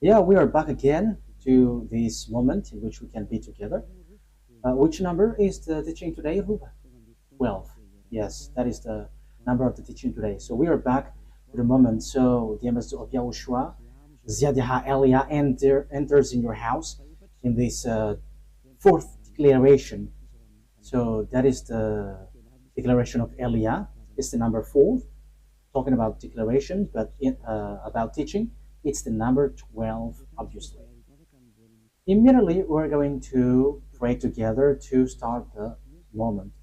Yeah, we are back again to this moment in which we can be together. Which number is the teaching today, Ruba? 12. Yes, that is the number of the teaching today. So we are back to the moment. So the ambassador of YAHOSHUAH, YAH Elia enters in your house in this fourth declaration. So that is the declaration of Elia. It's the number 4, talking about declaration, but about teaching, it's the number 12, obviously. Immediately, we're going to pray together to start the moment.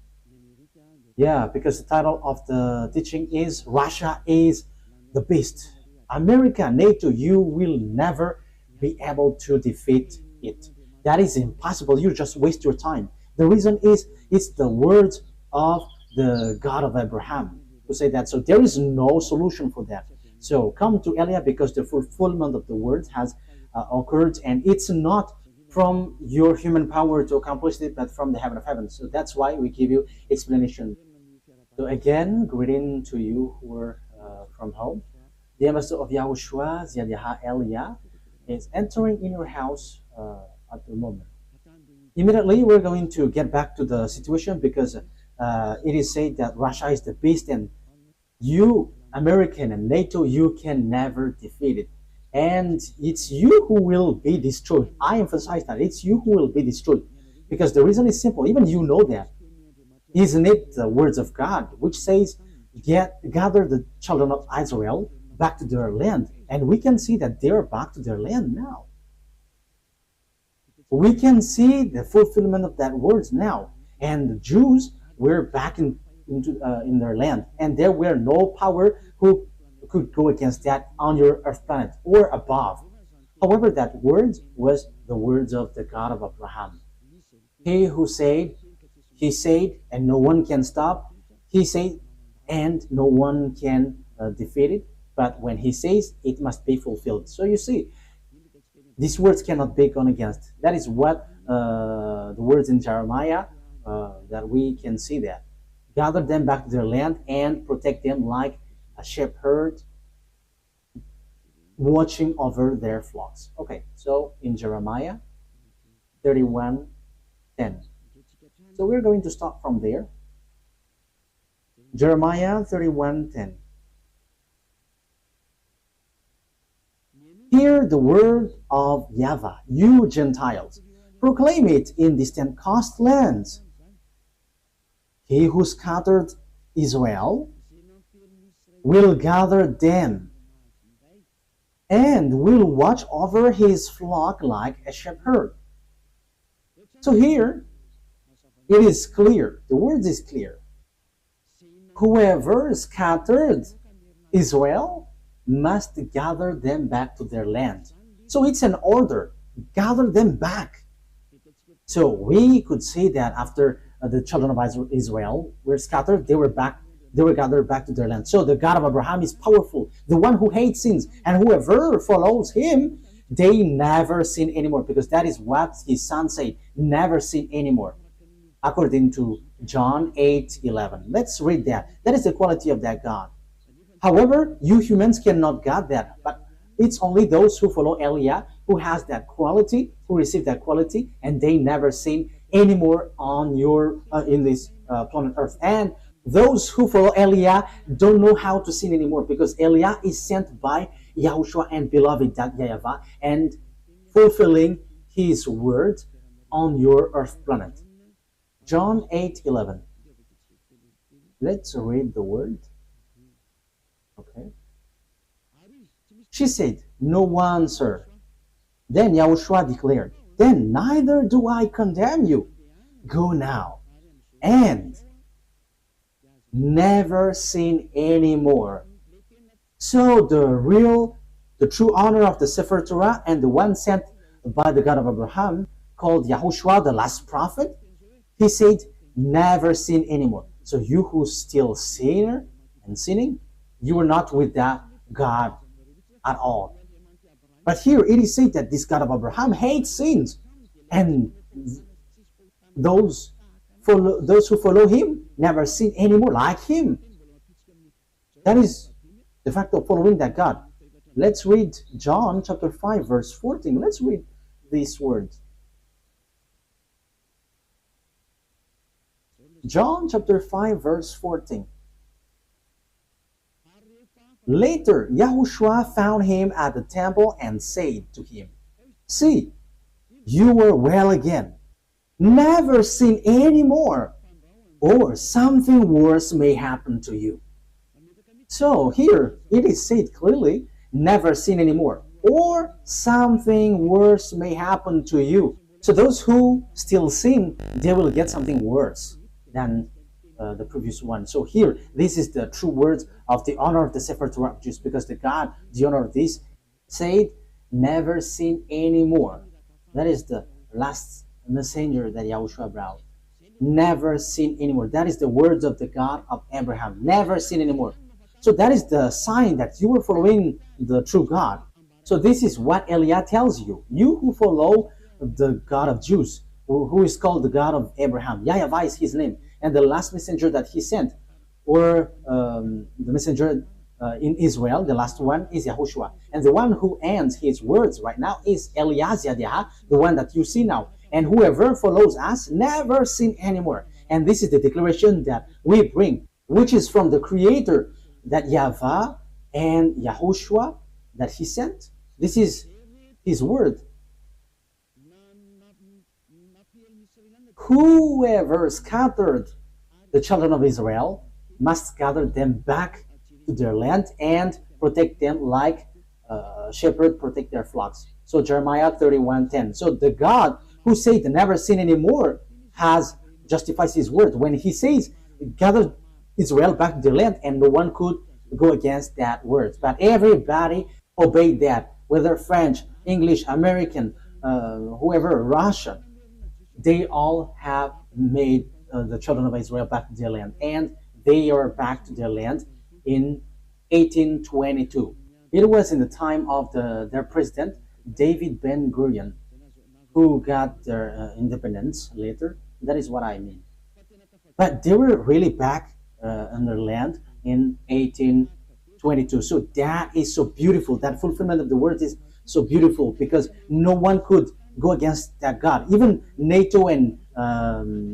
Yeah, because the title of the teaching is Russia is the beast. America, NATO, you will never be able to defeat it. That is impossible. You just waste your time. The reason is it's the words of the God of Abraham who say that. So there is no solution for that. So come to Elia because the fulfillment of the words has occurred, and it's not from your human power to accomplish it, but from the heaven of heavens. So that's why we give you explanation. So again, greeting to you who are from home. The ambassador of YAHOSHUAH, YAH Elia, is entering in your house at the moment. Immediately, we're going to get back to the situation because it is said that Russia is the beast, and you, American and NATO, you can never defeat it. And it's you who will be destroyed. I emphasize that. It's you who will be destroyed. Because the reason is simple. Even you know that. Isn't it the words of God, which says, gather the children of Israel back to their land. And we can see that they're back to their land now. We can see the fulfillment of that words now. And the Jews were back in their land. And there were no power who could go against that on your earth planet or above. However, that word was the words of the God of Abraham. He said, and no one can stop. He said, and no one can defeat it. But when he says, it must be fulfilled. So you see, these words cannot be gone against. That is what the words in Jeremiah, that we can see that. Gather them back to their land and protect them like a shepherd watching over their flocks. Okay, so in Jeremiah 31:10. So we're going to start from there. Jeremiah 31:10. Hear the word of YAHVAH, you Gentiles. Proclaim it in distant coastlands. He who scattered Israel will gather them and will watch over his flock like a shepherd. So here, it is clear. The word is clear. Whoever scattered Israel must gather them back to their land. So it's an order. Gather them back. So we could say that after the children of Israel were scattered, they were gathered back to their land. So the God of Abraham is powerful, the one who hates sins, and whoever follows him, they never sin anymore, because that is what his son said, never sin anymore, according to John 8:11. Let's read that. That is the quality of that God. However, you humans cannot get that, but it's only those who follow Elia who has that quality, who receive that quality, and they never sin anymore on your in this planet Earth. And those who follow Elia don't know how to sin anymore, because Elia is sent by YAHOSHUAH and beloved YAHVAH and fulfilling his word on your earth planet. John 8:11. Let's read the word. Okay. She said, "No one, sir." Then YAHOSHUAH declared, "Then neither do I condemn you. Go now and never sin anymore." So the true honor of the Sefer Torah and the one sent by the God of Abraham, called YAHOSHUAH, the last prophet, he said, never sin anymore. So you who still sinner and sinning, you are not with that God at all. But here it is said that this God of Abraham hates sins, and those who follow him never sin anymore like him. That is the fact of following that God. Let's read John chapter 5 verse 14. Let's read these words. John chapter 5 verse 14. Later, YAHOSHUAH found him at the temple and said to him, "See, you were well again, never sin any more, or something worse may happen to you." So here it is said clearly, never sin anymore, or something worse may happen to you. So those who still sin, they will get something worse than the previous one. So here, this is the true words of the honor of the Sefer Torah of Jews, because the God, the honor of this, said, never sin anymore. That is the last messenger that YAHOSHUAH brought. Never sin anymore. That is the words of the God of Abraham. Never sin anymore. So that is the sign that you are following the true God. So this is what Eliah tells you. You who follow the God of Jews, who is called the God of Abraham. YAHVAH is his name. And the last messenger that he sent, or the messenger in Israel, the last one is YAHOSHUAH. And the one who ends his words right now is Eliezer, the one that you see now. And whoever follows us never sin anymore. And this is the declaration that we bring, which is from the Creator, that YAHVAH and YAHOSHUAH that he sent. This is his word. Whoever scattered the children of Israel must gather them back to their land and protect them like shepherds protect their flocks. So Jeremiah 31:10. So the God who said never sin anymore has justifies his word when he says gather Israel back to their land, and no one could go against that word. But everybody obeyed that, whether French, English, American, whoever, Russian. They all have made the children of Israel back to their land, and they are back to their land in 1822. It was in the time of their president, David Ben-Gurion, who got their independence later. That is what I mean. But they were really back on their land in 1822. So that is so beautiful. That fulfillment of the word is so beautiful, because no one could go against that God. Even NATO and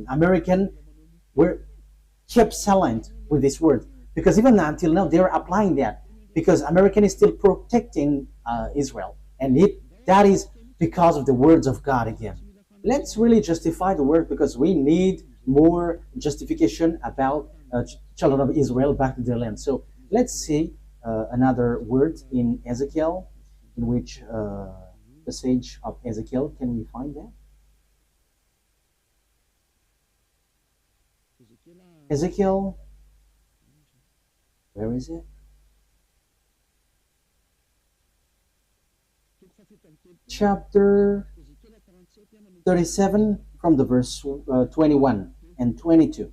American were kept silent with this word, because even until now they are applying that, because American is still protecting Israel, and that is because of the words of God again. Let's really justify the word, because we need more justification about children of Israel back to their land. So let's see another word in Ezekiel, in which the sage of Ezekiel. Can we find that? Ezekiel, where is it? Chapter 37 from the verse 21 and 22.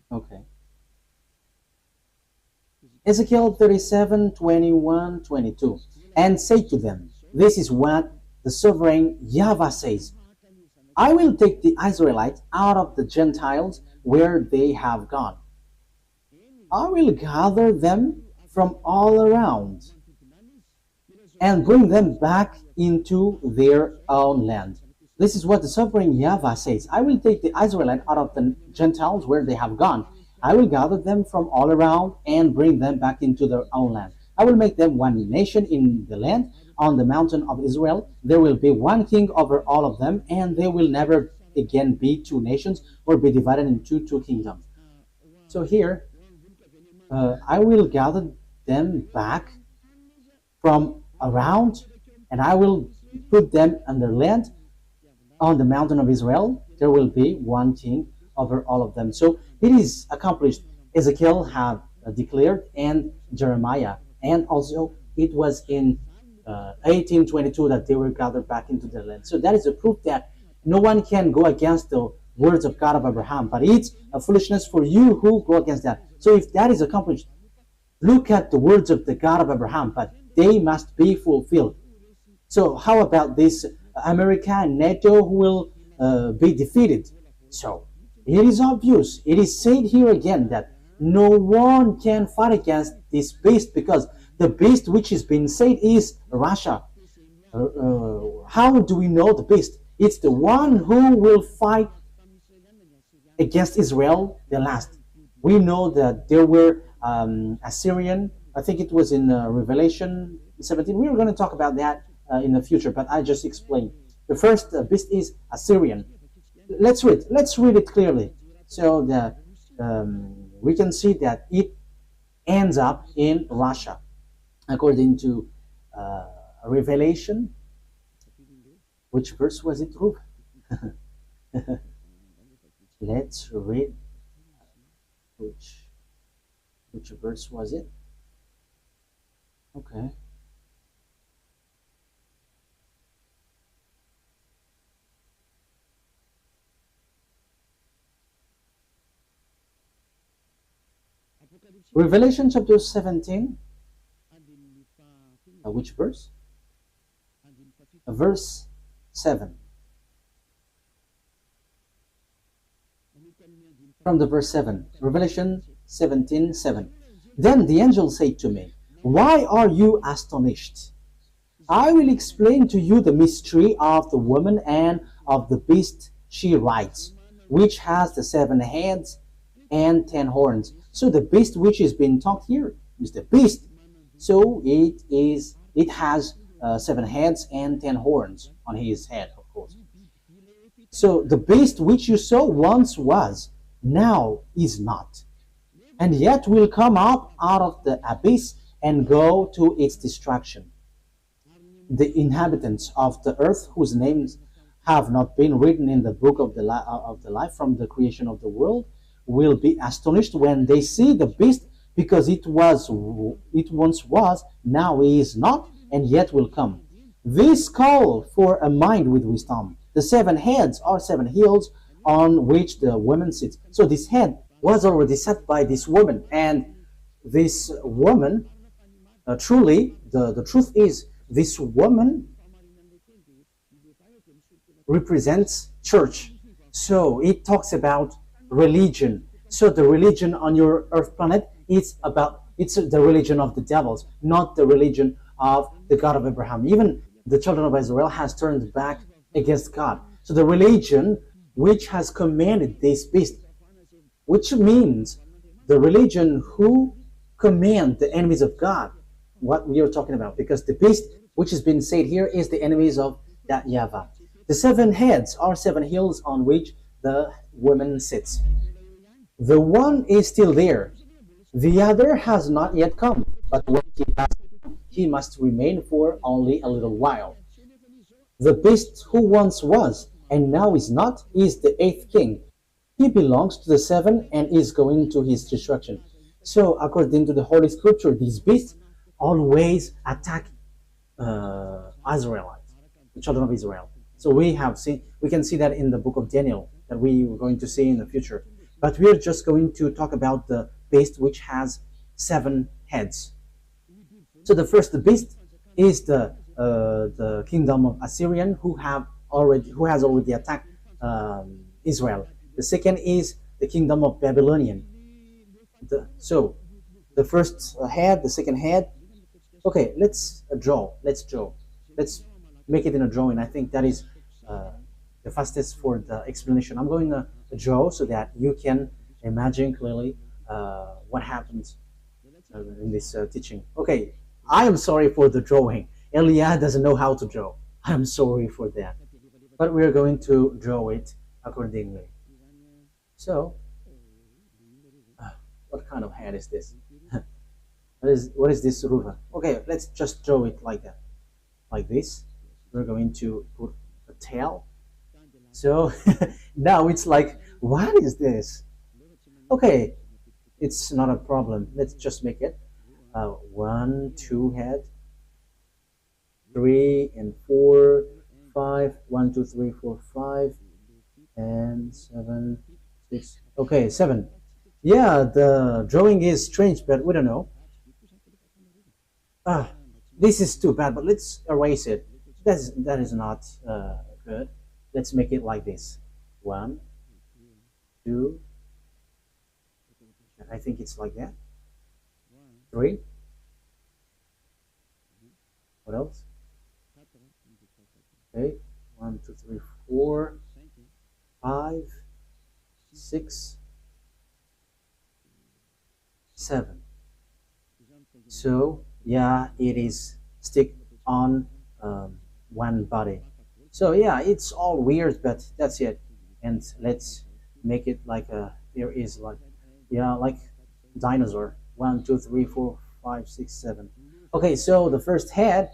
Okay. Ezekiel 37, 21, 22. And say to them, this is what the sovereign YAHVAH says. I will take the Israelites out of the Gentiles where they have gone. I will gather them from all around and bring them back into their own land. This is what the sovereign YAHVAH says. I will take the Israelites out of the Gentiles where they have gone. I will gather them from all around and bring them back into their own land. I will make them one nation in the land. On the mountain of Israel, there will be one king over all of them, and they will never again be two nations or be divided into two kingdoms. So here, I will gather them back from around, and I will put them on their land. On the mountain of Israel, there will be one king over all of them. So it is accomplished. Ezekiel had declared, and Jeremiah, and also it was in 1822 that they were gathered back into their land. So that is a proof that no one can go against the words of God of Abraham, but it's a foolishness for you who go against that. So if that is accomplished, look at the words of the God of Abraham, but they must be fulfilled. So how about this America and NATO who will be defeated? So it is obvious. It is said here again that No one can fight against this beast because the beast which is being said is Russia. How do we know the beast? It's the one who will fight against Israel the last. We know that there were Assyrian. I think it was in Revelation 17. We were going to talk about that in the future, but I just explained. The first beast is Assyrian. Let's read. Let's read it clearly, so that we can see that it ends up in Russia, according to Revelation. Which verse was it, Ruth? Let's read. Which verse was it? Okay. Revelation chapter 17. Which verse? Verse 7. From the verse 7. Revelation 17:7. Then the angel said to me, "Why are you astonished? I will explain to you the mystery of the woman and of the beast she rides, which has the 7 heads and 10 horns." So the beast which is being talked here is the beast. So it has 7 heads and 10 horns on his head, of course. So the beast which you saw once was, now is not, and yet will come up out of the abyss and go to its destruction. The inhabitants of the earth, whose names have not been written in the book of the life from the creation of the world, will be astonished when they see the beast, because it once was, now is not, and yet will come. This call for a mind with wisdom. The 7 heads are 7 hills on which the woman sits. So this head was already set by this woman, and this woman, truly, the truth is, this woman represents church. So it talks about religion. So the religion on your earth planet, it's the religion of the devils, not the religion of the God of Abraham. Even the children of Israel has turned back against God. So the religion which has commanded this beast, which means the religion who command the enemies of God, what we are talking about, because the beast which has been said here is the enemies of that YAHVAH. The 7 heads are 7 hills on which the woman sits. The one is still there. The other has not yet come, but when he has come, he must remain for only a little while. The beast who once was and now is not is the 8th king. He belongs to the 7 and is going to his destruction. So according to the Holy Scripture, these beasts always attack Israelites, the children of Israel. So we can see that in the book of Daniel, that we are going to see in the future. But we are just going to talk about the beast which has 7 heads. So the first beast is the kingdom of Assyrian, who has already attacked Israel. The second is the kingdom of Babylonian. So the first head, the second head. Okay, let's draw. Let's make it in a drawing. I think that is the fastest for the explanation. I'm going to draw so that you can imagine clearly what happens in this teaching. Okay, I am sorry for the drawing. Elia doesn't know how to draw. I'm sorry for that. But we're going to draw it accordingly. So, what kind of head is this? What is this, Ruva? Okay, let's just draw it like that. Like this. We're going to put a tail. So, now it's like, what is this? Okay, it's not a problem. Let's just make it 1, 2 head, 3 and 4, 5, 1, 2, 3, 4, 5, and 7, 6. Okay, 7. Yeah, the drawing is strange, but we don't know. This is too bad, but let's erase it. That is not good. Let's make it like this. 1, 2. I I think it's like that. 3. What else? Okay, 1, 2, 3, 4, 5, 6, 7. So yeah, it is stick on one body. So yeah, it's all weird, but that's it. And let's make it like there is like, yeah, like dinosaur. 1, 2, 3, 4, 5, 6, 7. Okay, so the first head.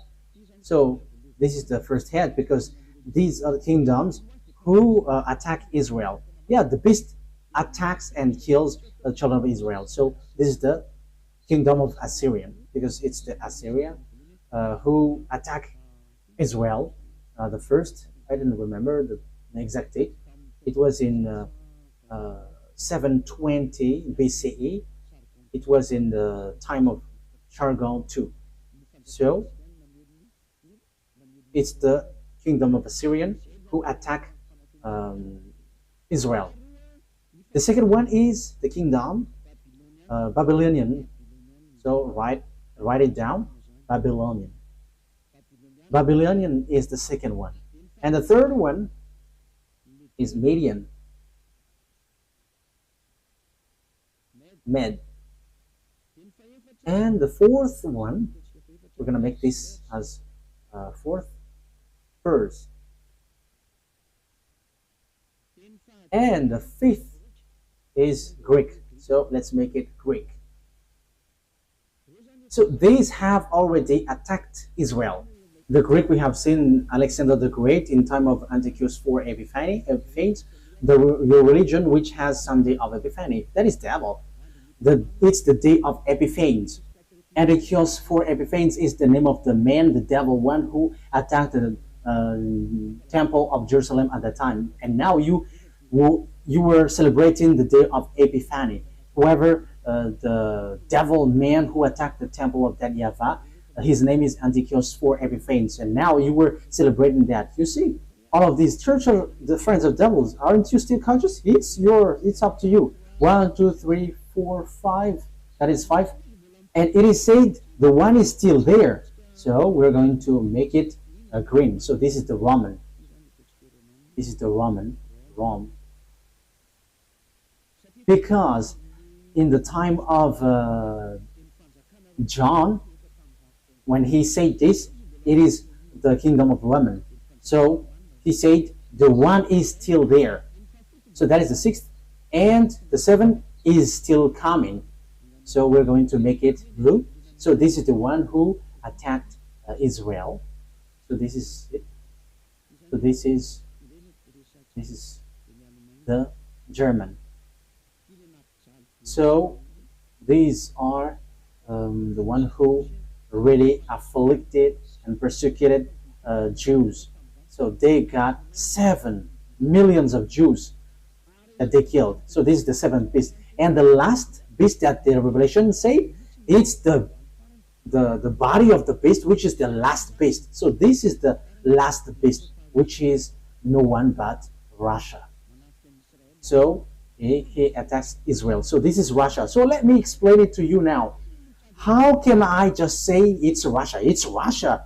So this is the first head because these are the kingdoms who attack Israel. Yeah, the beast attacks and kills the children of Israel. So this is the kingdom of Assyrian because it's the Assyria who attack Israel. The first, I didn't remember the exact date. It was in 720 BCE. It was in the time of Sargon II. So it's the kingdom of Assyrian who attack Israel. The second one is the kingdom Babylonian. So write it down. Babylonian. Babylonian is the second one. And the third one is Median. Med. And the fourth one, we're going to make this as fourth, Pers. And the fifth is Greek. So let's make it Greek. So these have already attacked Israel. The Greek, we have seen Alexander the Great in time of Antiochus IV Epiphanes, your religion which has Sunday of Epiphany. That is devil. It's the day of Epiphanes. Antiochus IV Epiphanes is the name of the man, the devil one who attacked the temple of Jerusalem at that time. And now you were celebrating the day of Epiphany. Whoever the devil man who attacked the temple of that YAHVAH, his name is Antiochus IV Epiphanes, and now you were celebrating that. You see, all of these church are the friends of devils. Aren't you still conscious? It's up to you. 1, 2, 3, 4, 5. That is 5. And it is said the one is still there. So we're going to make it green. So this is the Roman. This is the Roman. Rome. Because in the time of John, when he said this, it is the kingdom of Roman. So he said the one is still there. So that is the 6th. And the 7th is still coming. So we're going to make it blue. So this is the one who attacked Israel. So this is it. So this is the German. So these are the one who really afflicted and persecuted Jews. So they got 7 millions of Jews that they killed. So this is the 7th beast. And the last beast that the Revelation say, it's the body of the beast, which is the last beast. So this is the last beast, which is no one but Russia. So he attacks Israel. So this is Russia. So let me explain it to you now. How can I just say it's Russia? It's Russia.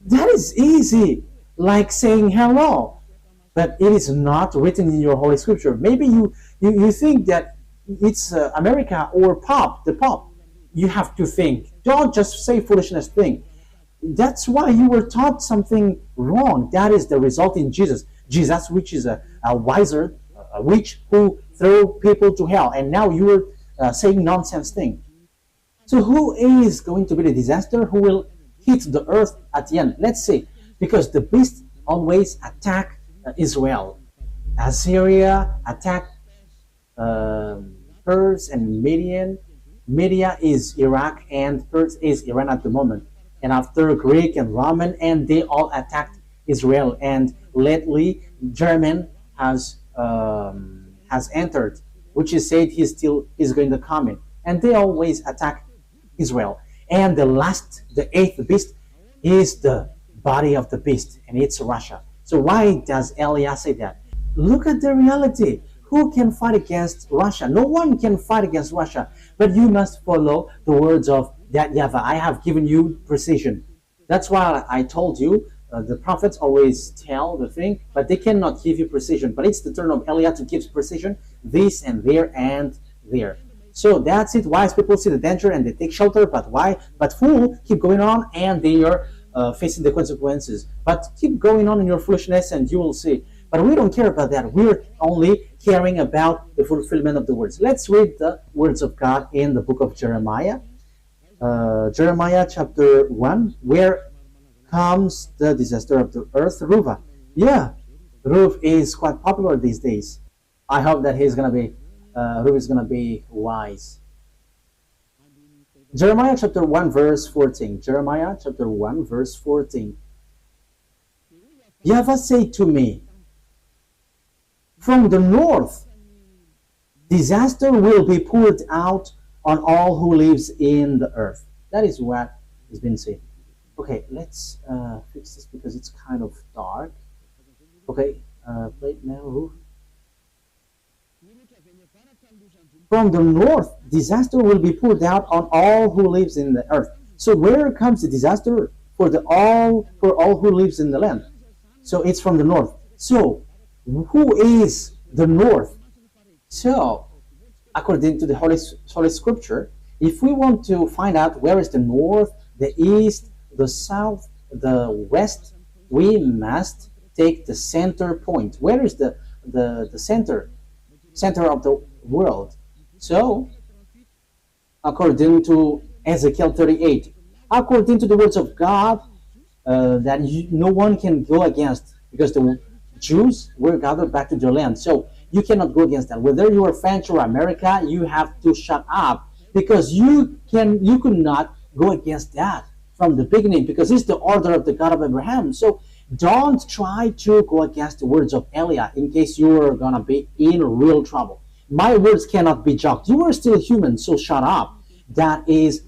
That is easy, like saying hello. But it is not written in your Holy Scripture. Maybe you think that it's America or the Pope. You have to think. Don't just say foolishness thing. That's why you were taught something wrong. That is the result in Jesus. Jesus, which is a witch who threw people to hell. And now you are saying nonsense thing. So who is going to be the disaster? Who will hit the earth at the end? Let's see. Because the beast always attack Israel. Assyria attacked Pers and Median. Media is Iraq and Pers is Iran at the moment. And after Greek and Roman, and they all attacked Israel. And lately, German has entered, which is said he's going to come in. And they always attack Israel. And the 8th beast is the body of the beast, and it's Russia. So why does Elias say that? Look at the reality. Who can fight against Russia? No one can fight against Russia. But you must follow the words of that YAHVAH. I have given you precision. That's why I told you the prophets always tell the thing, but they cannot give you precision. But it's the turn of Eliah to give precision, this and there and there. So that's it. Wise people see the danger and they take shelter, but why? But fool keep going on and they are facing the consequences. But keep going on in your foolishness and you will see. But we don't care about that. We're only caring about the fulfillment of the words. Let's read the words of God in the book of Jeremiah. Jeremiah chapter 1, where comes the disaster of the earth, Ruva. Yeah, Ruv is quite popular these days. I hope that Ruv is gonna be wise. Jeremiah chapter 1 verse 14. Jeremiah chapter 1 verse 14. YAHVAH said to me, from the north, disaster will be poured out on all who lives in the earth. That is what has been said. Okay, let's fix this because it's kind of dark. Okay, play it now. From the north, disaster will be poured out on all who lives in the earth. So where comes the disaster for all who lives in the land? So it's from the north. So who is the north? So according to the Holy Scripture, if we want to find out where is the north, the east, the south, the west, we must take the center point. Where is the center of the world? So according to Ezekiel 38, according to the words of God, that no one can go against, because the Jews were gathered back to their land. So you cannot go against that. Whether you are French or America, you have to shut up, because you could not go against that from the beginning, because it's the order of the God of Abraham. So don't try to go against the words of Eliah in case you are gonna be in real trouble. My words cannot be joked. You are still human, so shut up. That is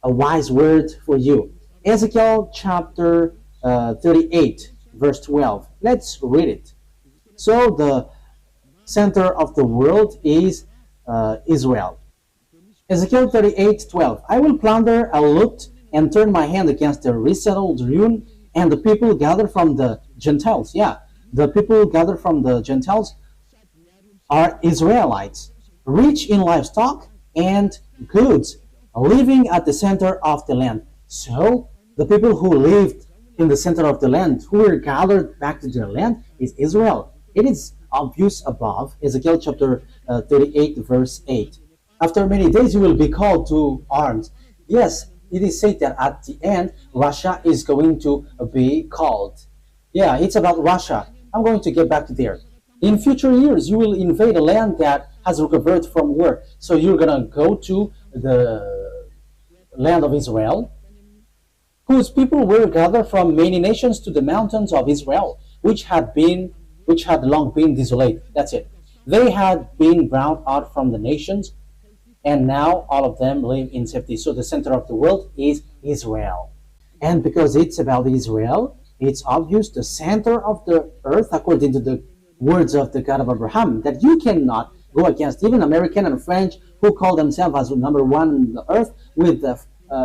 a wise word for you. Ezekiel chapter 38 verse 12. Let's read it. So the center of the world is Israel. Ezekiel 38:12. I will plunder and loot and turn my hand against the resettled ruin and the people gathered from the Gentiles. Yeah, the people gathered from the Gentiles are Israelites, rich in livestock and goods, living at the center of the land. So the people who lived in the center of the land, who were gathered back to their land, is Israel. It is obvious above, Ezekiel chapter 38 verse 8. After many days you will be called to arms. Yes, it is said that at the end Russia is going to be called. Yeah, it's about Russia. I'm going to get back to there. In future years you will invade a land that has recovered from war. So you're gonna go to the land of Israel, whose people were gathered from many nations to the mountains of Israel, which had long been desolate. That's it. They had been brought out from the nations, and now all of them live in safety. So the center of the world is Israel. And because it's about Israel, it's obvious the center of the earth, according to the words of the God of Abraham, that you cannot go against. Even American and French, who call themselves as number one on the earth with the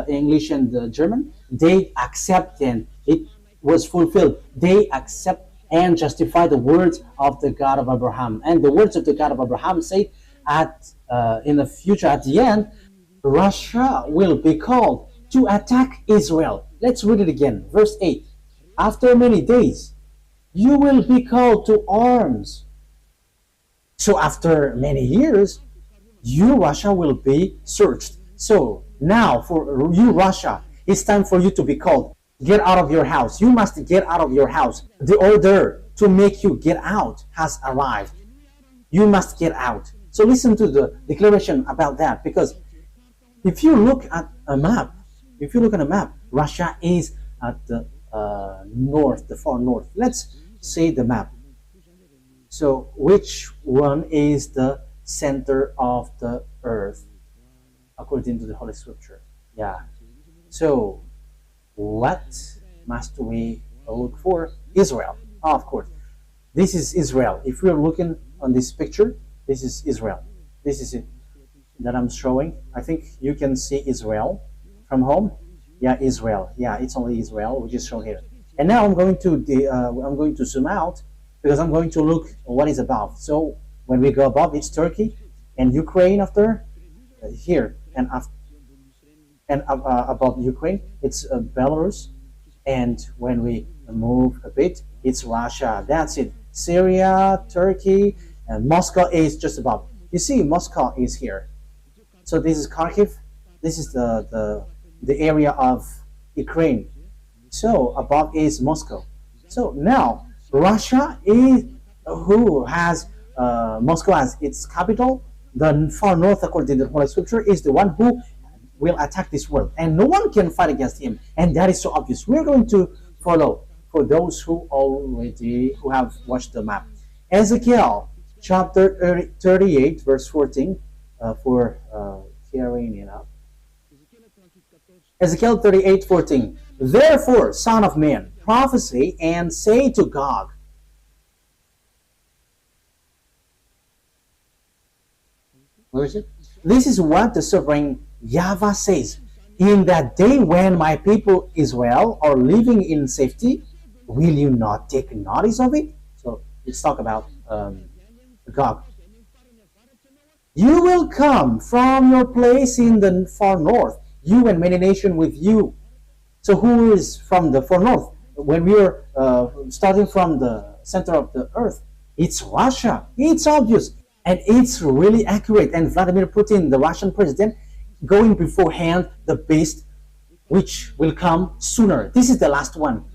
English and the German, they accept, and it was fulfilled. They accept and justify the words of the God of Abraham. And the words of the God of Abraham say in the future, at the end, Russia will be called to attack Israel. Let's read it again. Verse 8. After many days, you will be called to arms. So after many years, you, Russia, will be searched. So now for you, Russia, it's time for you to be called. Get out of your house. You must get out of your house. The order to make you get out has arrived. You must get out. So listen to the declaration about that, because if you look at a map, Russia is at the north, the far north. Let's say the map. So which one is the center of the earth according to the Holy Scripture? Yeah. So what must we look for? Israel, of course. This is Israel. If we're looking on this picture, this is Israel. This is it that I'm showing. I think you can see Israel from home. Yeah, Israel. Yeah, it's only Israel, which is shown here. And now I'm going to zoom out because I'm going to look what is above. So when we go above, it's Turkey and Ukraine after here, and above Ukraine, it's Belarus. And when we move a bit, it's Russia. That's it. Syria, Turkey, and Moscow is just above. You see, Moscow is here. So this is Kharkiv. This is the area of Ukraine. So above is Moscow. So now Russia is who has Moscow as its capital. The far north, according to the Holy Scripture, is the one who will attack this world, and no one can fight against him. And that is so obvious. We're going to follow for those who have watched the map. Ezekiel chapter 38, verse 14, for carrying it up. Ezekiel 38:14. Therefore, son of man, prophesy and say to Gog. Where is it? This is what the sovereign YAHVAH says. In that day when my people Israel are living in safety, will you not take notice of it? So let's talk about Gog. You will come from your place in the far north, you and many nations with you. So who is from the far north? When we are starting from the center of the earth, it's Russia. It's obvious. And it's really accurate. And Vladimir Putin, the Russian president, going beforehand the beast which will come sooner. This is the last one.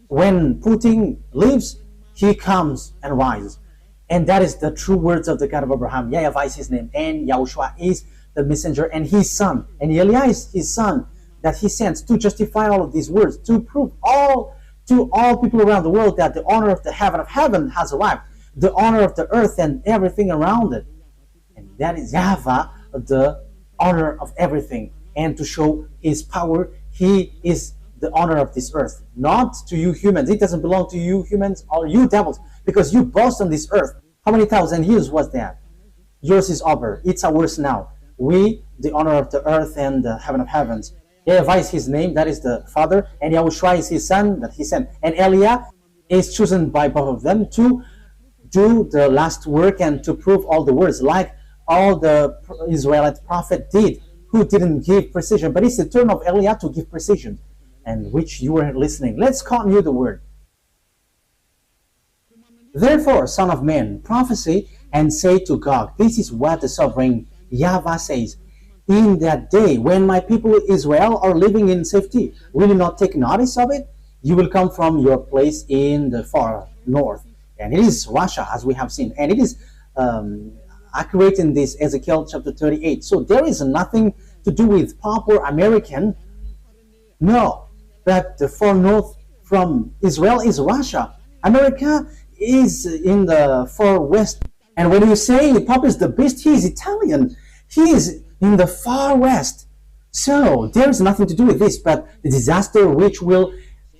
When Putin leaves, he comes and rises. And that is the true words of the God of Abraham. YAHVAH is his name, and YAHOSHUAH is the messenger, and his son. And Eliah is his son that he sends to justify all of these words, to prove to all people around the world that the honor of the heaven of heaven has arrived. The honor of the earth and everything around it. And that is YAHVAH, the honor of everything. And to show his power, he is the honor of this earth. Not to you humans. It doesn't belong to you humans or you devils, because you boast on this earth. How many thousand years was that? Yours is over. It's ours now. We, the honor of the earth and the heaven of heavens. YAHVAH is his name, that is the Father, and YAHOSHUAH is his son that he sent. And Eliah is chosen by both of them to do the last work and to prove all the words, like all the Israelite prophet did, who didn't give precision. But it's the turn of Eliah to give precision, and which you were listening. Let's continue the word. Therefore, son of man, prophesy and say to Gog, this is what the sovereign YAHVAH says. In that day, when my people Israel are living in safety, will you not take notice of it? You will come from your place in the far north. And it is Russia, as we have seen. And it is accurate in this Ezekiel chapter 38. So there is nothing to do with proper American. No, but the far north from Israel is Russia. America is in the far west. And when you say Papa is the beast, he is Italian. He is in the far west. So there is nothing to do with this, but the disaster which will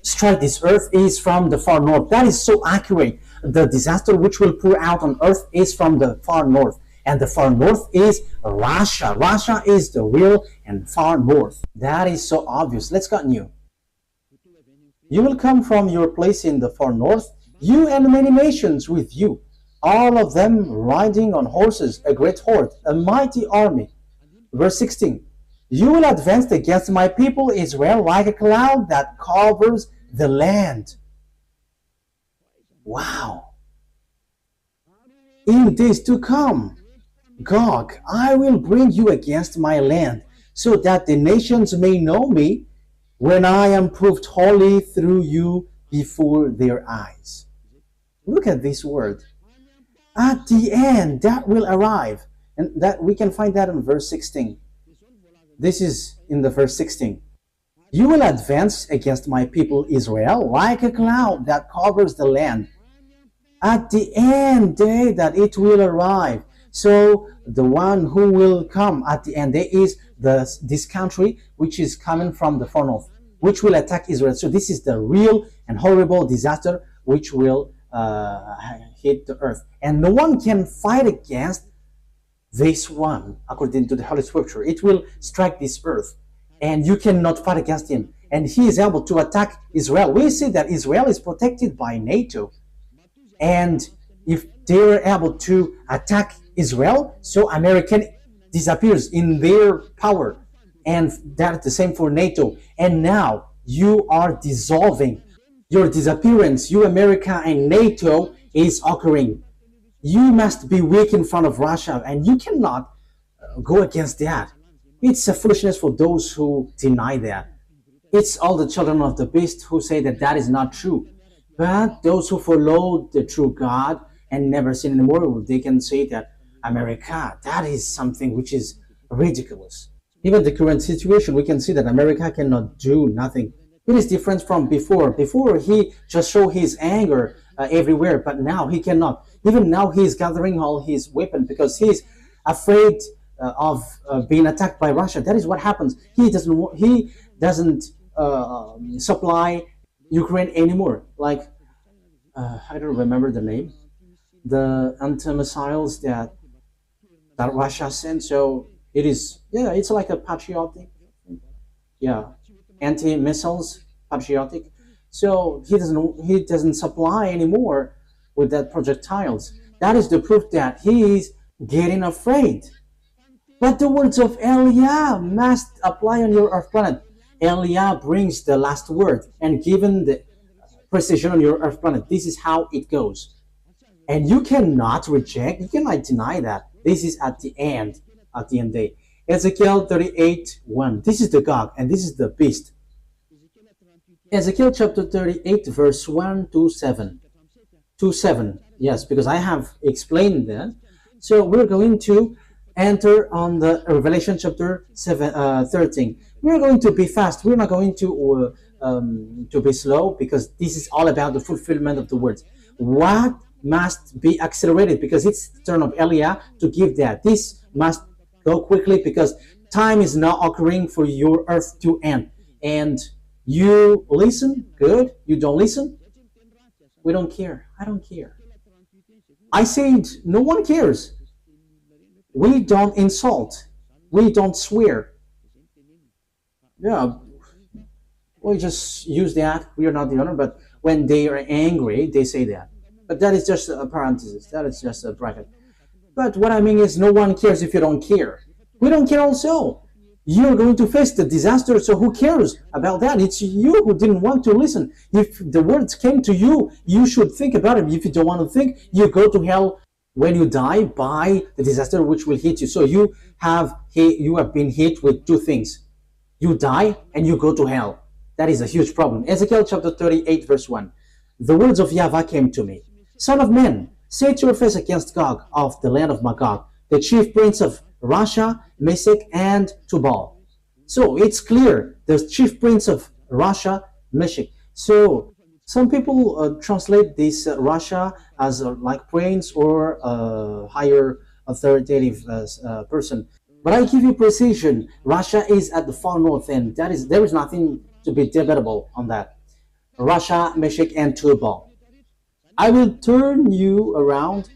strike this earth is from the far north. That is so accurate. The disaster which will pour out on earth is from the far north. And the far north is Russia. Russia is the real and far north. That is so obvious. Let's continue. You will come from your place in the far north, you and many nations with you, all of them riding on horses, a great horde, a mighty army. Verse 16. You will advance against my people Israel like a cloud that covers the land. Wow. In days to come, Gog, I will bring you against my land, so that the nations may know me when I am proved holy through you before their eyes. Look at this word. At the end, that will arrive. And that we can find that in verse 16. This is in the verse 16. You will advance against my people Israel like a cloud that covers the land. At the end day that it will arrive. So the one who will come at the end day is this country which is coming from the far north, which will attack Israel. So this is the real and horrible disaster which will hit the earth. And no one can fight against this one, according to the Holy Scripture. It will strike this earth, and you cannot fight against him. And he is able to attack Israel. We see that Israel is protected by NATO. And if they're able to attack Israel, so American disappears in their power. And that's the same for NATO. And now you are dissolving. Your disappearance, you America and NATO, is occurring. You must be weak in front of Russia, and you cannot go against that. It's a foolishness for those who deny that. It's all the children of the beast who say that that is not true. But those who follow the true God and never sin anymore, they can say that America, that is something which is ridiculous. Even the current situation, we can see that America cannot do nothing. It is different from before. Before, he just showed his anger everywhere, but now he cannot. Even now, he is gathering all his weapons because he is afraid of being attacked by Russia. That is what happens. He doesn't supply Ukraine anymore. Like I don't remember the name. The anti-missiles that Russia sent. So it is, yeah, it's like a patriotic, yeah, anti-missiles, patriotic. So he doesn't supply anymore with that projectiles. That is the proof that he is getting afraid. But the words of YAH must apply on your earth planet. YAH brings the last word and given the precision on your earth planet. This is how it goes. And you cannot reject, you cannot deny that. This is at the end day. Ezekiel 38:1. This is the Gog and this is the beast. Ezekiel chapter 38 verse 1 to 7. To 7. Yes, because I have explained that. So we're going to enter on the Revelation chapter 13. We're going to be fast. We're not going to be slow because this is all about the fulfillment of the words. What must be accelerated because it's the turn of YAH to give that. This must go quickly because time is now occurring for your earth to end. And you listen, good. You don't listen, we don't care. I don't care. I said no one cares. We don't insult. We don't swear. Yeah, we just use that. We are not the owner, but when they are angry, they say that. But that is just a parenthesis. That is just a bracket. But what I mean is no one cares if you don't care. We don't care also. You're going to face the disaster, so who cares about that? It's you who didn't want to listen. If the words came to you, you should think about it. If you don't want to think, you go to hell when you die by the disaster which will hit you. So you have been hit with two things. You die and you go to hell. That is a huge problem. Ezekiel chapter 38 verse 1. The words of YAHVAH came to me. Son of man, set your face against Gog of the land of Magog, the chief prince of Russia, Meshech, and Tubal. So it's clear, the chief prince of Russia, Meshech. So some people translate this Russia as like prince or higher authoritative person. But I give you precision. Russia is at the far north end. There is nothing to be debatable on that. Russia, Meshech, and Tubal. I will turn you around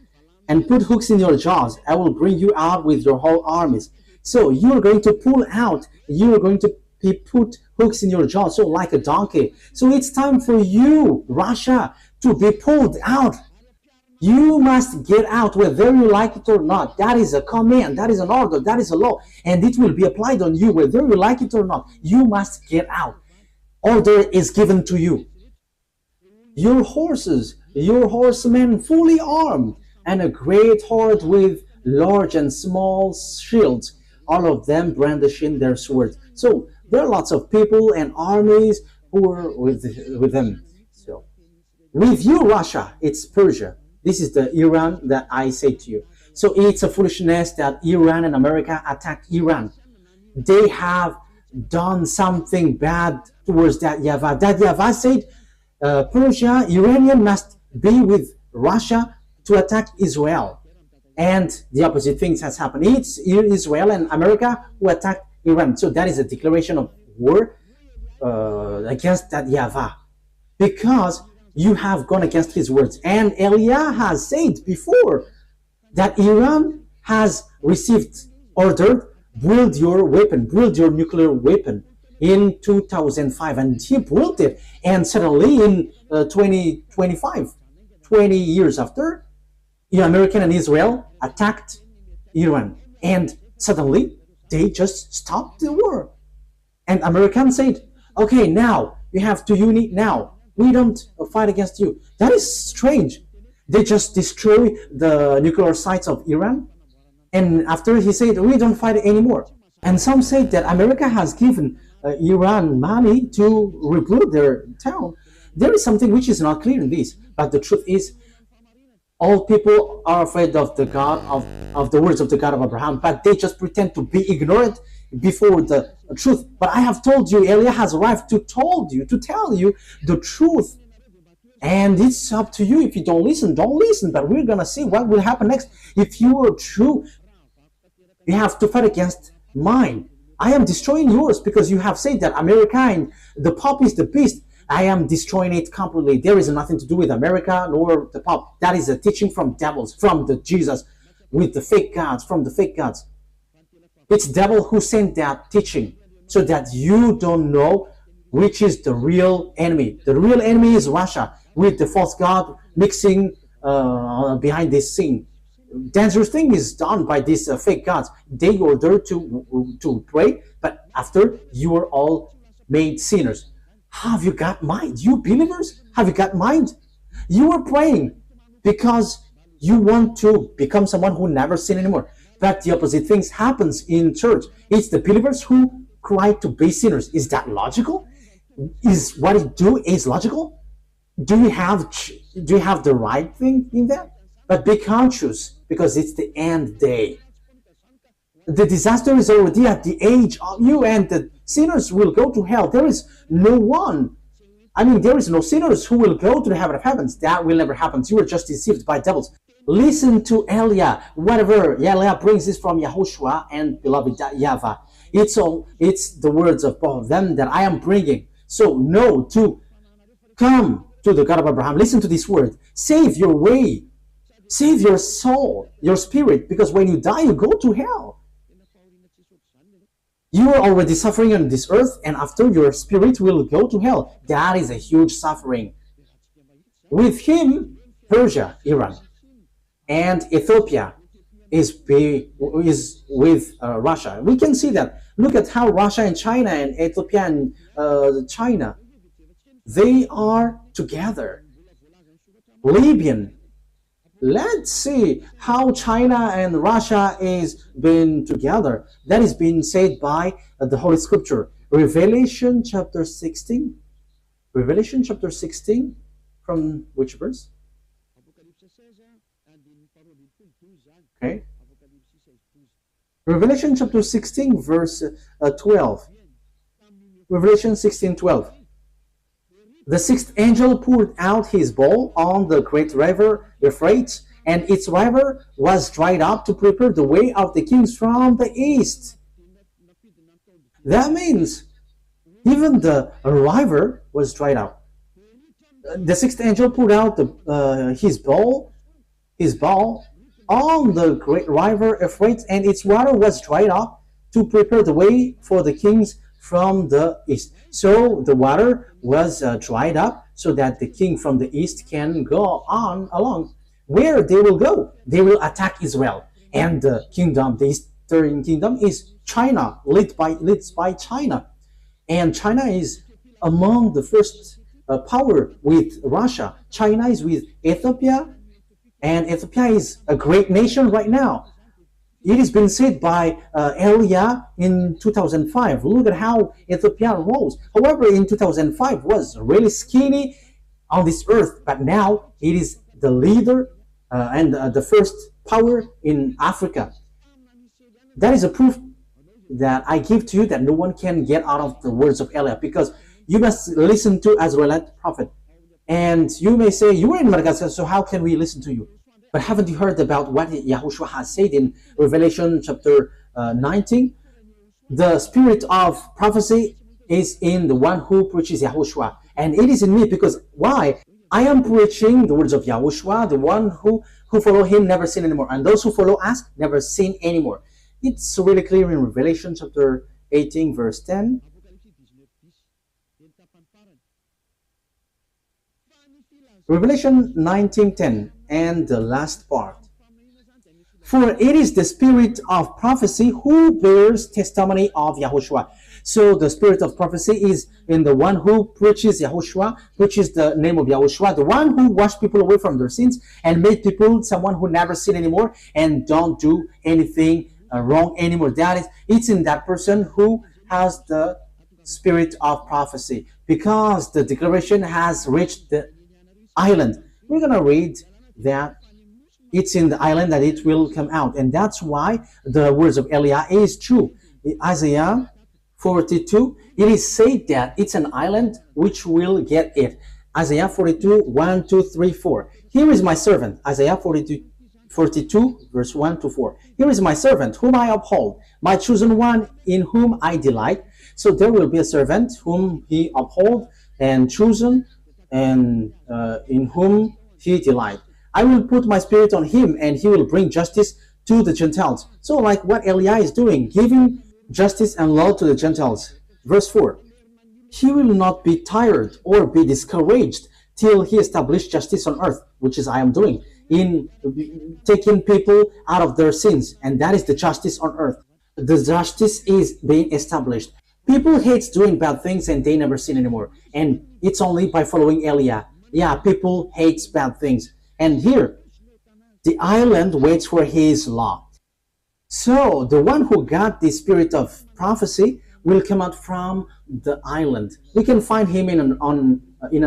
and put hooks in your jaws. I will bring you out with your whole armies. So you are going to pull out. You are going to put hooks in your jaws, so like a donkey. So it's time for you, Russia, to be pulled out. You must get out whether you like it or not. That is a command. That is an order. That is a law. And it will be applied on you whether you like it or not. You must get out. Order is given to you. Your horses, your horsemen fully armed, and a great horde with large and small shields, all of them brandishing their swords. So there are lots of people and armies who are with them. So with you, Russia, it's Persia. This is the Iran that I say to you. So it's a foolishness that Iran and America attacked Iran. They have done something bad towards that YAHVAH. That YAHVAH said Persia, Iranian must be with Russia to attack Israel. And the opposite things has happened. It's Israel and America who attacked Iran. So that is a declaration of war against that YAHVAH. Because You have gone against his words. And Elia has said before that Iran has received order, build your weapon, build your nuclear weapon in 2005, and he built it. And suddenly in 2025, 20 years after, America and Israel attacked Iran, and suddenly they just stopped the war. And Americans said, okay, now you have to unite now. We don't fight against you. That is strange. They just destroy the nuclear sites of Iran. And after he said, we don't fight anymore. And some say that America has given Iran money to rebuild their town. There is something which is not clear in this. But the truth is, all people are afraid of the God of the words of the God of Abraham, but they just pretend to be ignorant before the truth. But I have told you, Elia has arrived to tell you the truth. And it's up to you. If you don't listen, don't listen. But we're gonna see what will happen next. If you are true, you have to fight against mine. I am destroying yours because you have said that America and the Pope is the beast. I am destroying it completely. There is nothing to do with America nor the Pope. That is a teaching from devils, from the Jesus, with the fake gods, from the fake gods. It's devil who sent that teaching so that you don't know which is the real enemy. The real enemy is Russia, with the false god mixing behind this scene. Dangerous thing is done by these fake gods. They order to pray, but after you are all made sinners. Have you got mind? You believers, have you got mind? You are praying because you want to become someone who never sin anymore. But the opposite things happens in church. It's the believers who cry to be sinners. Is that logical? Is what you do is logical? Do you have the right thing in that? But be conscious, because it's the end day. The disaster is already at the age of you, and the sinners will go to hell. There is no one. There is no sinners who will go to the heaven of heavens. That will never happen. You are just deceived by devils. Listen to Elia. Whatever Elia brings is from YAHOSHUAH and beloved YAHVAH. It's the words of both of them that I am bringing. So know to come to the God of Abraham. Listen to this word. Save your way. Save your soul, your spirit, because when you die, you go to hell. You are already suffering on this earth, and after your spirit will go to hell. That is a huge suffering. With him, Persia, Iran, and Ethiopia is with Russia. We can see that. Look at how Russia and China and Ethiopia and China, they are together. Libyan. Let's see how China and Russia is being together. That is being said by the Holy Scripture. Revelation chapter 16. Revelation chapter 16, from which verse? Okay. Revelation chapter 16, verse 12. Revelation 16:12. The sixth angel poured out his bowl on the great river Euphrates, and its river was dried up to prepare the way of the kings from the east. That means even the river was dried up. The sixth angel poured out his bowl on the great river Euphrates, and its water was dried up to prepare the way for the kings from the east. So the water was dried up so that the king from the east can go on along. Where they will go? They will attack Israel. And the kingdom, the eastern kingdom, is China, led by China. And China is among the first power with Russia. China is with Ethiopia, and Ethiopia is a great nation right now. It has been said by Elia in 2005. Look at how Ethiopia rose. However, in 2005 was really skinny on this earth, but now it is the leader and the first power in Africa. That is a proof that I give to you that no one can get out of the words of Elia, because you must listen to Israelite prophet. And you may say, you are in Madagascar, so how can we listen to you? But haven't you heard about what YAHOSHUAH has said in Revelation chapter 19? The spirit of prophecy is in the one who preaches YAHOSHUAH. And it is in me, because why? I am preaching the words of YAHOSHUAH, the one who follow him never sin anymore, and those who follow us never sin anymore. It's really clear in Revelation chapter 18 verse 10. Revelation 19:10 and the last part. For it is the spirit of prophecy who bears testimony of YAHOSHUAH. So the spirit of prophecy is in the one who preaches YAHOSHUAH, preaches the name of YAHOSHUAH, the one who washed people away from their sins and made people someone who never sin anymore and don't do anything wrong anymore. That is, it's in that person who has the spirit of prophecy, because the declaration has reached the island. We're going to read that it's in the island that it will come out, and that's why the words of Eliah is true. In Isaiah 42, it is said that it's an island which will get it. Isaiah 42, 1, 2, 3, 4. Here is my servant. Isaiah 42 verse 1 to 4. Here is my servant whom I uphold, my chosen one in whom I delight. So there will be a servant whom he uphold and chosen, and in whom he delight. I will put my spirit on him, and he will bring justice to the Gentiles. So like what Eliah is doing, giving justice and law to the Gentiles. Verse 4. He will not be tired or be discouraged till he establish justice on earth, which is I am doing, in taking people out of their sins. And that is the justice on earth. The justice is being established. People hate doing bad things and they never sin anymore. And it's only by following Eliah. Yeah, people hate bad things. And here, the island waits for his law. So the one who got the spirit of prophecy will come out from the island. We can find him in an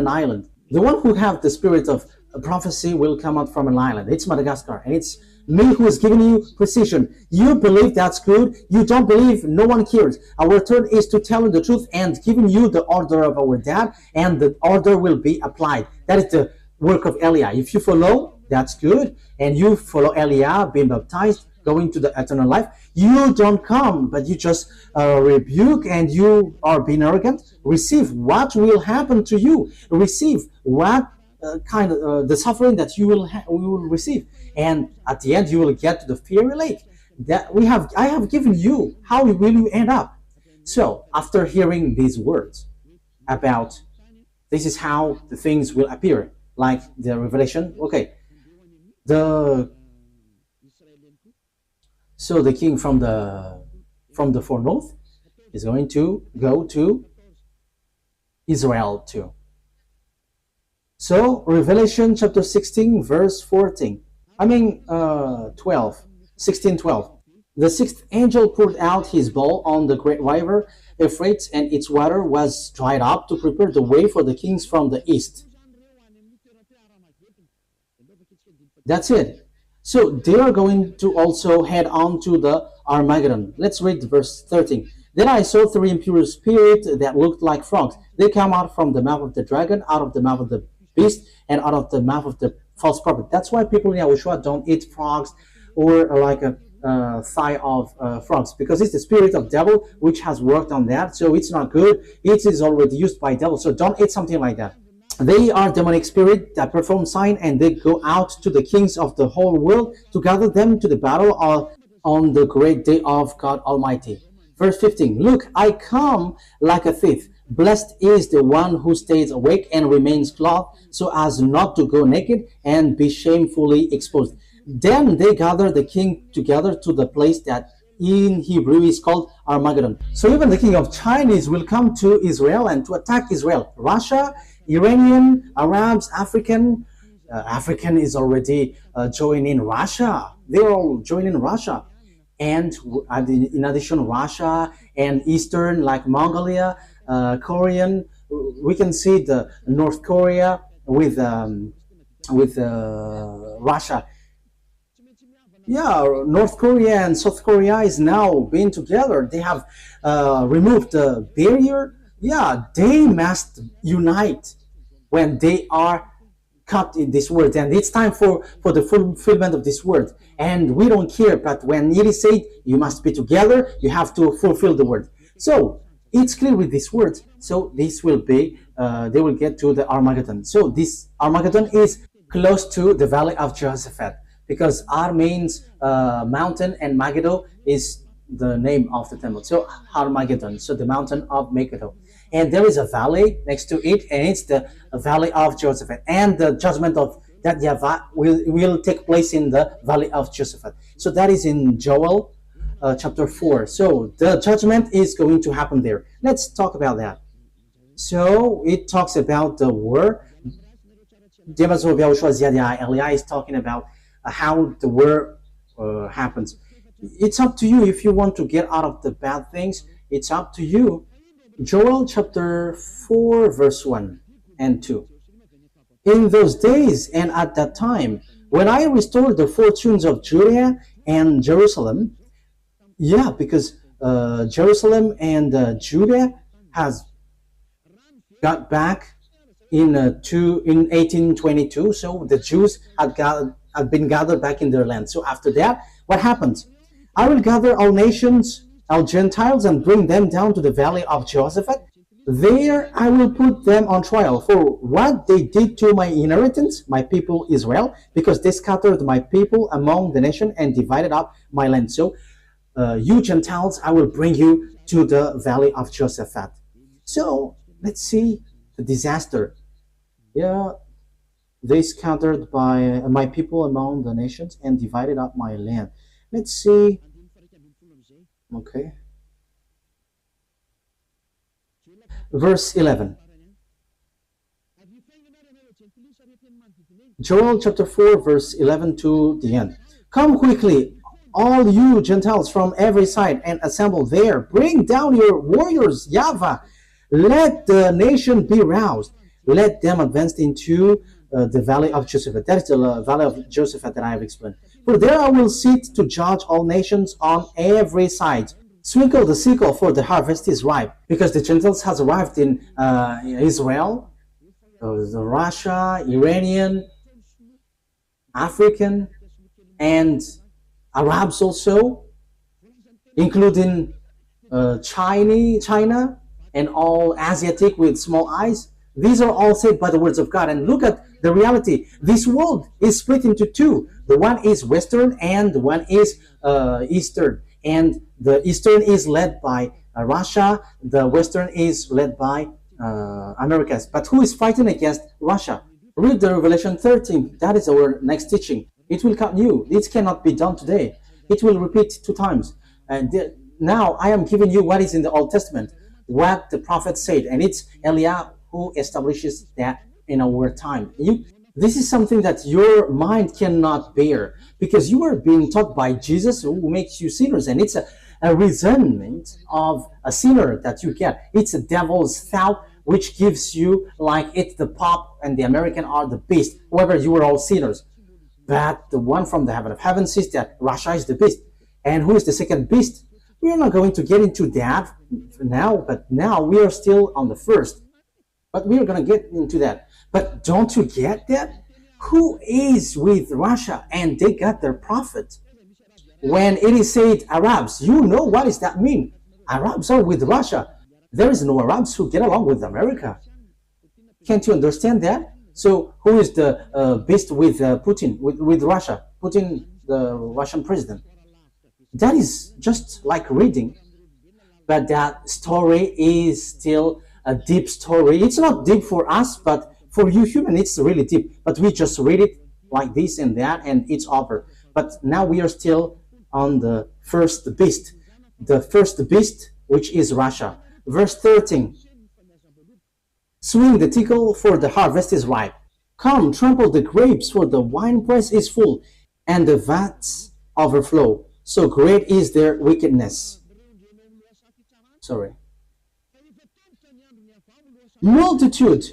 island. The one who have the spirit of prophecy will come out from an island. It's Madagascar, and it's me who is giving you precision. You believe that's good. You don't believe, no one cares. Our turn is to tell you the truth and giving you the order of our dad, and the order will be applied. That is the work of Eliah. If you follow, that's good, and you follow Eliah, being baptized, going to the eternal life. You don't come, but you just rebuke, and you are being arrogant. Receive what will happen to you. Receive what kind of the suffering that you will receive, and at the end you will get to the fiery lake. That I have given you. How will you end up? So after hearing these words about this is how the things will appear, like the revelation. Okay, so the king from the far north is going to go to Israel too. So Revelation chapter 16 verse 14. 12. The sixth angel poured out his bowl on the great river Euphrates, and its water was dried up to prepare the way for the kings from the east. That's it. So they are going to also head on to the Armageddon. Let's read verse 13. Then I saw three impure spirits that looked like frogs. They come out from the mouth of the dragon, out of the mouth of the beast, and out of the mouth of the false prophet. That's why people in YAHOSHUAH don't eat frogs or like a thigh of frogs, because it's the spirit of devil which has worked on that. So it's not good. It is already used by devil. So don't eat something like that. They are demonic spirits that perform sign, and they go out to the kings of the whole world to gather them to the battle on the great day of God Almighty. Verse 15. Look, I come like a thief. Blessed is the one who stays awake and remains clothed, so as not to go naked and be shamefully exposed. Then they gather the king together to the place that in Hebrew is called Armageddon. So even the king of Chinese will come to Israel and to attack Israel. Russia, Iranian, Arabs, African is already joining Russia. They're all joining Russia. And in addition, Russia and Eastern, like Mongolia, Korean, we can see the North Korea with Russia. Yeah, North Korea and South Korea is now being together. They have removed the barrier. Yeah, they must unite when they are cut in this word, and it's time for the fulfillment of this word. And we don't care, but when it is said you must be together, you have to fulfill the word. So it's clear with these words. So this will be, they will get to the Armageddon. So this Armageddon is close to the valley of Jehoshaphat, because Ar means mountain, and Megiddo is the name of the temple. So Armageddon, so the mountain of Megiddo. And there is a valley next to it, and it's the valley of Jehoshaphat. And the judgment of that YAHVAH will take place in the valley of Jehoshaphat. So that is in Joel chapter 4. So the judgment is going to happen there. Let's talk about that. So it talks about the war. YAHOSHUAH is talking about how the war happens. It's up to you if you want to get out of the bad things. It's up to you. Joel chapter 4 verse 1 and 2. In those days and at that time, when I restored the fortunes of Judah and Jerusalem, because Jerusalem and Judah has got back in 1822. So the Jews had been gathered back in their land. So after that, what happens? I will gather all nations, all Gentiles, and bring them down to the valley of Jehoshaphat. There I will put them on trial for what they did to my inheritance, my people Israel, because they scattered my people among the nation and divided up my land. So you Gentiles, I will bring you to the valley of Jehoshaphat. So let's see the disaster. They scattered by my people among the nations and divided up my land. Let's see. Okay. Verse 11. Joel chapter 4 verse 11 to the end. Come quickly, all you Gentiles from every side, and assemble there. Bring down your warriors, YAHVAH. Let the nation be roused. Let them advance into the valley of Jehoshaphat. That is the valley of Jehoshaphat that I have explained. For there I will sit to judge all nations on every side. Sprinkle the sickle, for the harvest is ripe. Because the Gentiles has arrived in Israel, Russia, Iranian, African, and Arabs also, including China, and all Asiatic with small eyes. These are all saved by the words of God. And look at the reality. This world is split into two. The one is Western and the one is Eastern. And the Eastern is led by Russia. The Western is led by Americas. But who is fighting against Russia? Read the Revelation 13. That is our next teaching. It will come new. It cannot be done today. It will repeat 2 times. And now I am giving you what is in the Old Testament, what the prophet said, and it's Eliah who establishes that in our time. This is something that your mind cannot bear, because you are being taught by Jesus, who makes you sinners, and it's a resentment of a sinner that you get. It's a devil's thought which gives you like it's the Pope and the American are the beast. However, you are all sinners. But the one from the heaven of heaven says that Russia is the beast. And who is the second beast? We are not going to get into that now, but now we are still on the first. But we are going to get into that. But don't you get that? Who is with Russia and they got their prophet? When it is said Arabs, you know what does that mean? Arabs are with Russia. There is no Arabs who get along with America. Can't you understand that? So who is the beast with Putin, with Russia? Putin, the Russian president. That is just like reading. But that story is still a deep story. It's not deep for us, but for you human, it's really deep. But we just read it like this and that, and it's over. But now we are still on the first beast. The first beast, which is Russia. Verse 13. Swing the tickle, for the harvest is ripe. Come, trample the grapes, for the winepress is full, and the vats overflow. So great is their wickedness. Multitudes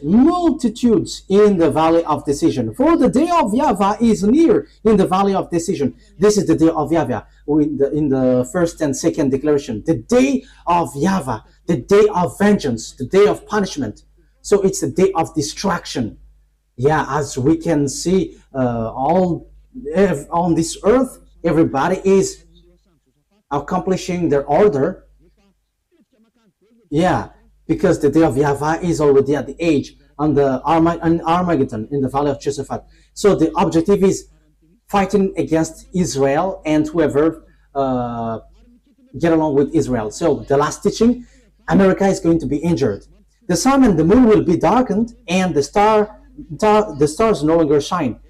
in the valley of decision. For the day of YAHVAH is near in the valley of decision. This is the day of YAHVAH in the first and second declaration. The day of YAHVAH, the day of vengeance, the day of punishment. So it's the day of destruction. Yeah, as we can see, on this earth, everybody is accomplishing their order. Yeah, because the day of YAHVAH is already at the age on the Armageddon in the Valley of Josaphat. So the objective is fighting against Israel and whoever get along with Israel. So the last teaching, America is going to be injured. The sun and the moon will be darkened, and the stars no longer shine.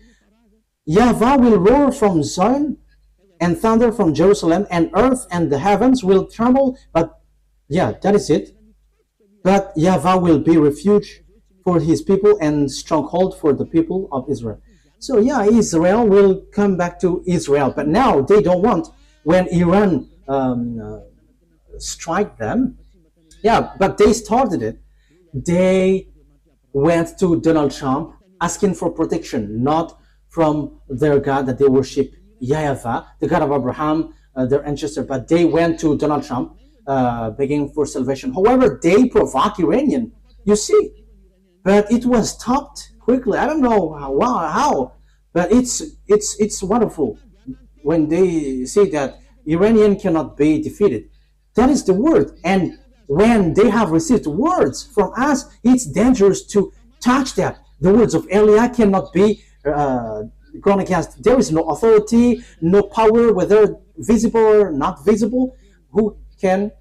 YAHVAH will roar from Zion and thunder from Jerusalem, and earth and the heavens will tremble. But yeah, that is it. But YAHVAH will be refuge for his people and stronghold for the people of Israel. So yeah, Israel will come back to Israel, but now they don't want when Iran strike them. Yeah, but they started it. They went to Donald Trump asking for protection, not from their God that they worship, YAHVAH, the God of Abraham, their ancestor, but they went to Donald Trump begging for salvation. However, they provoke Iranian, you see, but it was stopped quickly. I don't know how, but it's wonderful when they say that Iranian cannot be defeated. That is the word, and when they have received words from us, it's dangerous to touch that. The words of Eliah cannot be gone against. There is no authority, no power, whether visible or not visible, who can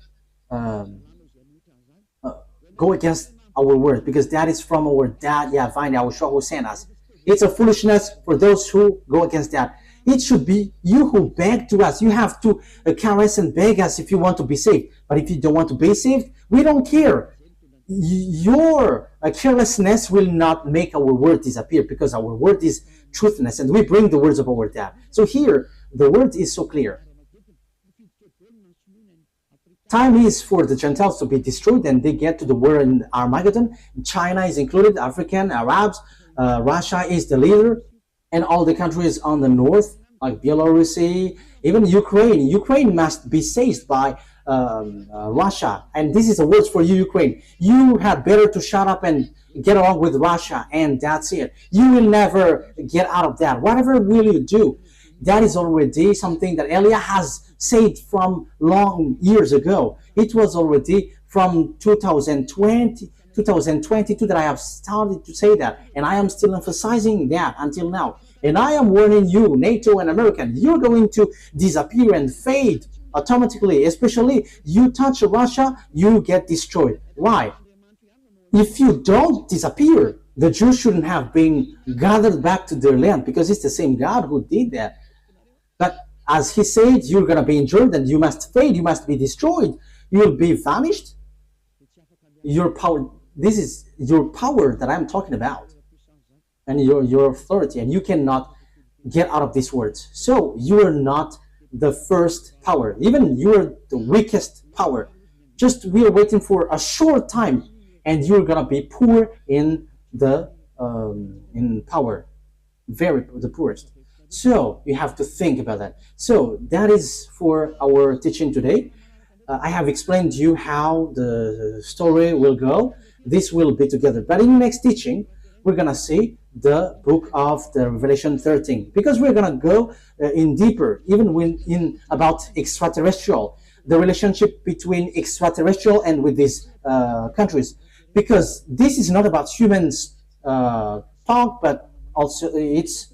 go against our word, because that is from our dad, YAHVAH and YAHOSHUAH, who sent us. It's a foolishness for those who go against that. It should be you who beg to us. You have to caress and beg us if you want to be saved. But if you don't want to be saved, we don't care. Your carelessness will not make our word disappear, because our word is truthness, and we bring the words of our dad. So here, the word is so clear. Time is for the Gentiles to be destroyed, and they get to the war in Armageddon. China is included, African, Arabs, Russia is the leader, and all the countries on the north, like Belarus, even Ukraine. Ukraine must be seized by Russia. And this is a word for you, Ukraine. You had better to shut up and get along with Russia, and that's it. You will never get out of that. Whatever will you do? That is already something that Eliah has said from long years ago. It was already from 2022 that I have started to say that, and I am still emphasizing that until now. And I am warning you, NATO and American, you're going to disappear and fade automatically. Especially you touch Russia, you get destroyed. Why? If you don't disappear, the Jews shouldn't have been gathered back to their land, because it's the same God who did that. But as he said, you're going to be injured and you must fade, you must be destroyed, you will be vanished. Your power, this is your power that I'm talking about, and your authority, and you cannot get out of these words. So you are not the first power, even you are the weakest power. Just we are waiting for a short time, and you're gonna be poor in the in power, the poorest. So you have to think about that. So that is for our teaching today. I have explained to you how the story will go. This will be together. But in the next teaching, we're going to see the book of the Revelation 13. Because we're going to go in deeper, even in about extraterrestrial, the relationship between extraterrestrial and with these countries. Because this is not about humans talk, but also it's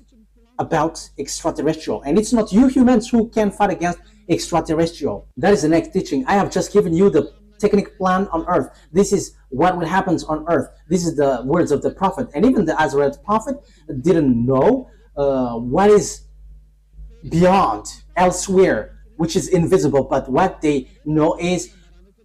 about extraterrestrial. And it's not you humans who can fight against extraterrestrial. That is the next teaching. I have just given you the technical plan on earth. This is what will happen on earth. This is the words of the prophet. And even the Israelite prophet didn't know what is beyond, elsewhere, which is invisible. But what they know is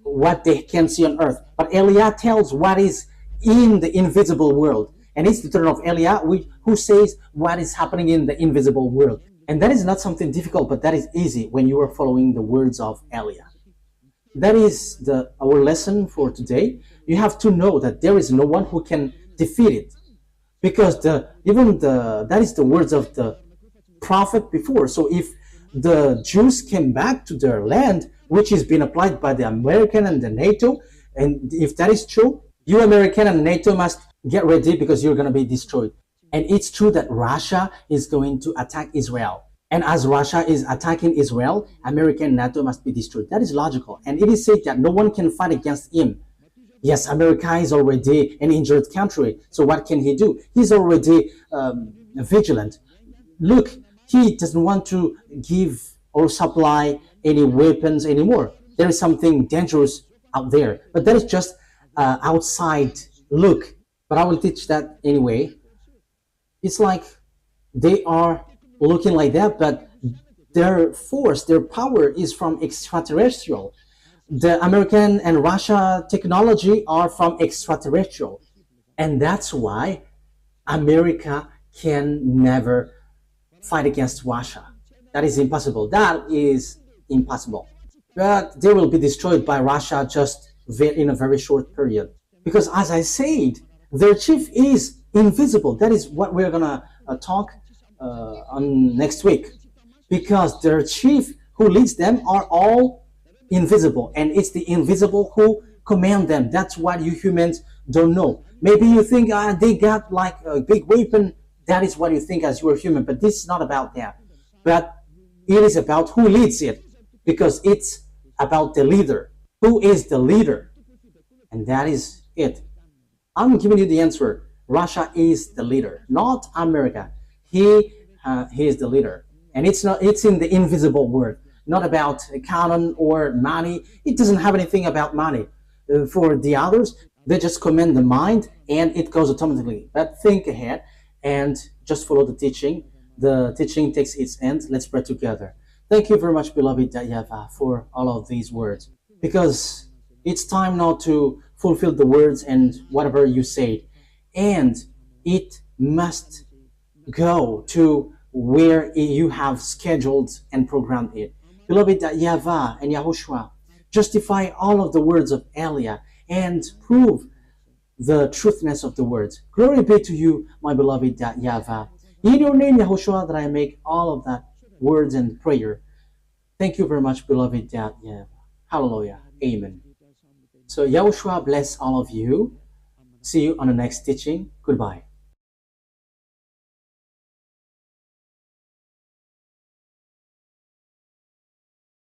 what they can see on earth. But Eliah tells what is in the invisible world. And it's the turn of Eliah who says what is happening in the invisible world. And that is not something difficult, but that is easy when you are following the words of Eliah. That is our lesson for today. You have to know that there is no one who can defeat it, because that is the words of the prophet before. So if the Jews came back to their land, which is being applied by the American and the NATO, and if that is true, you American and NATO must get ready, because you're going to be destroyed. And it's true that Russia is going to attack Israel. And as Russia is attacking Israel, America and NATO must be destroyed. That is logical. And it is said that no one can fight against him. Yes, America is already an injured country. So what can he do? He's already vigilant. Look, he doesn't want to give or supply any weapons anymore. There is something dangerous out there, but that is just outside look. But I will teach that anyway. It's like they are looking like that, but their force, their power is from extraterrestrial. The American and Russia technology are from extraterrestrial. And that's why America can never fight against Russia. That is impossible. That is impossible. But they will be destroyed by Russia just in a very short period. Because as I said, their chief is invisible. That is what we're gonna talk on next week. Because their chief who leads them are all invisible, and it's the invisible who command them. That's what you humans don't know. Maybe you think they got like a big weapon. That is what you think as you are human, but this is not about that. But it is about who leads it, because it's about the leader. Who is the leader? And that is it. I'm giving you the answer. Russia is the leader, not America. He is the leader, and it's not. It's in the invisible word, not about cannon or money. It doesn't have anything about money. For the others, they just command the mind, and it goes automatically. But think ahead and just follow the teaching. The teaching takes its end. Let's pray together. Thank you very much, beloved YAHVAH, for all of these words, because it's time now to fulfill the words and whatever you said, and it must go to where you have scheduled and programmed it. Beloved YAHVAH and YAHOSHUAH, justify all of the words of Elia and prove the truthness of the words. Glory be to you, my beloved YAHVAH. In your name, YAHOSHUAH, that I make all of that words and prayer. Thank you very much, beloved YAHVAH. Hallelujah. Amen. So YAHOSHUAH bless all of you. See you on the next teaching. Goodbye.